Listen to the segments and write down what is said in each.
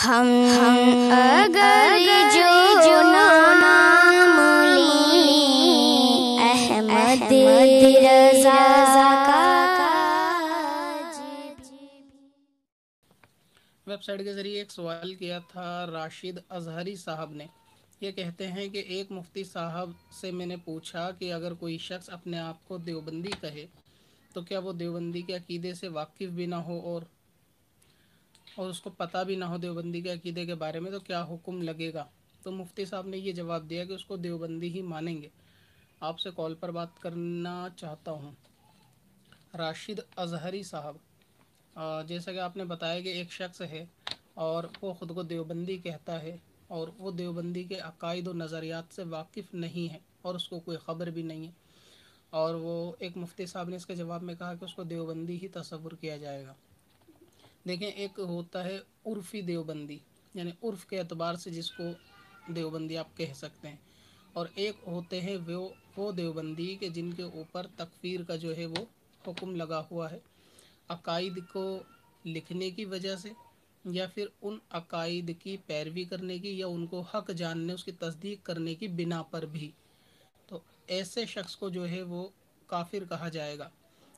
हम अगर जो नाम लें अहमद रज़ा का। वेबसाइट के ज़रिए एक सवाल किया था राशिद अजहरी साहब ने। ये कहते हैं कि एक मुफ्ती साहब से मैंने पूछा कि अगर कोई शख्स अपने आप को देवबंदी कहे तो क्या वो देवबंदी के अकीदे से वाकिफ़ भी ना हो और उसको पता भी ना हो देवबंदी के अकीदे के बारे में, तो क्या हुक्म लगेगा। तो मुफ्ती साहब ने ये जवाब दिया कि उसको देवबंदी ही मानेंगे। आपसे कॉल पर बात करना चाहता हूँ राशिद अजहरी साहब। जैसा कि आपने बताया कि एक शख्स है और वो ख़ुद को देवबंदी कहता है और वो देवबंदी के अकायद और नज़रियात से वाकिफ़ नहीं है और उसको कोई ख़बर भी नहीं है, और वो एक मुफ्ती साहब ने इसके जवाब में कहा कि उसको देवबंदी ही तसव्वुर किया जाएगा। देखें, एक होता है उर्फ़ी देवबंदी, यानी उर्फ़ के एतबार से जिसको देवबंदी आप कह सकते हैं, और एक होते हैं वो देवबंदी के जिनके ऊपर तकफ़ीर का जो है वो हुक्म लगा हुआ है अकायद को लिखने की वजह से, या फिर उन अकायद की पैरवी करने की, या उनको हक़ जानने उसकी तस्दीक करने की बिना पर भी। तो ऐसे शख्स को जो है वो काफिर कहा जाएगा।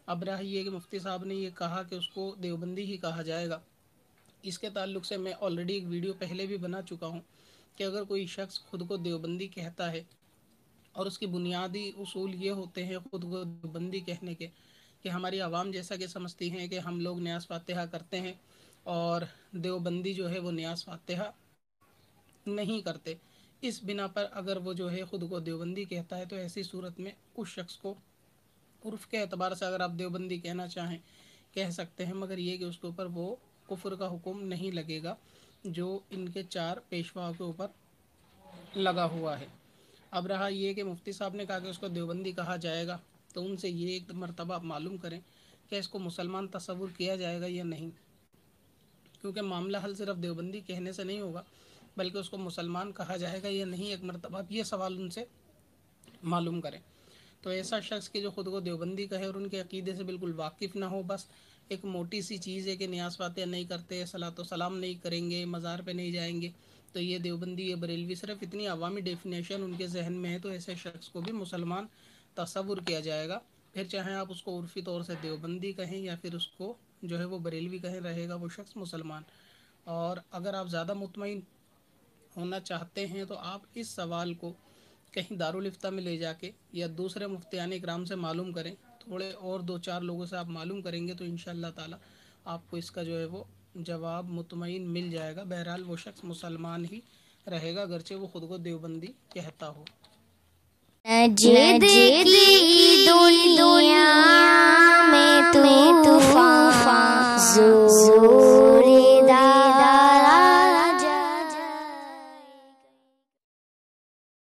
अब रहा ये कि मुफ्ती साहब ने ये कहा कि उसको देवबंदी ही कहा जाएगा, इसके ताल्लुक़ से मैं ऑलरेडी एक वीडियो पहले भी बना चुका हूँ कि अगर कोई शख्स खुद को देवबंदी कहता है और उसकी बुनियादी उसूल ये होते हैं खुद को देवबंदी कहने के कि हमारी आवाम जैसा कि समझती हैं कि हम लोग न्यास फातिहा करते हैं और देवबंदी जो है वो न्यास फातिहा नहीं करते। इस बिना पर अगर वो जो है ख़ुद को देवबंदी कहता है तो ऐसी सूरत में उस शख्स को उर्फ़ के एतबार से अगर आप देवबंदी कहना चाहें कह सकते हैं, मगर ये कि उसके ऊपर वो कुफ्र का हुक्म नहीं लगेगा जो इनके चार पेशवाओं के ऊपर लगा हुआ है। अब रहा ये कि मुफ्ती साहब ने कहा कि उसको देवबंदी कहा जाएगा, तो उनसे ये एक मरतबा आप मालूम करें कि इसको मुसलमान तसव्वुर किया जाएगा या नहीं, क्योंकि मामला हल सिर्फ देवबंदी कहने से नहीं होगा बल्कि उसको मुसलमान कहा जाएगा या नहीं। एक मरतबा आप ये सवाल उनसे मालूम करें। तो ऐसा शख्स कि जो ख़ुद को देवबंदी कहे और उनके अकीदे से बिल्कुल वाकिफ़ ना हो, बस एक मोटी सी चीज़ है कि न्यास फातिहा नहीं करते, सलात व सलाम नहीं करेंगे, मज़ार पे नहीं जाएंगे, तो ये देवबंदी ये बरेलवी, सिर्फ इतनी अवामी डेफिनेशन उनके जहन में है, तो ऐसे शख्स को भी मुसलमान तसव्वुर किया जाएगा। फिर चाहे आप उसको उर्फ़ी तौर से देवबंदी कहें या फिर उसको जो है वो बरेलवी कहें, रहेगा वो शख्स मुसलमान। और अगर आप ज़्यादा मुतमईन होना चाहते हैं तो आप इस सवाल को कहीं दारुल इफ्ता में ले जाके या दूसरे मुफ्तियान इकराम से मालूम करें, थोड़े और दो चार लोगों से आप मालूम करेंगे तो इंशाअल्लाह ताला आपको इसका जो है वो जवाब मुतमईन मिल जाएगा। बहरहाल वो शख्स मुसलमान ही रहेगा अगरचे वो ख़ुद को देवबंदी कहता हो। नजीद की दुनिया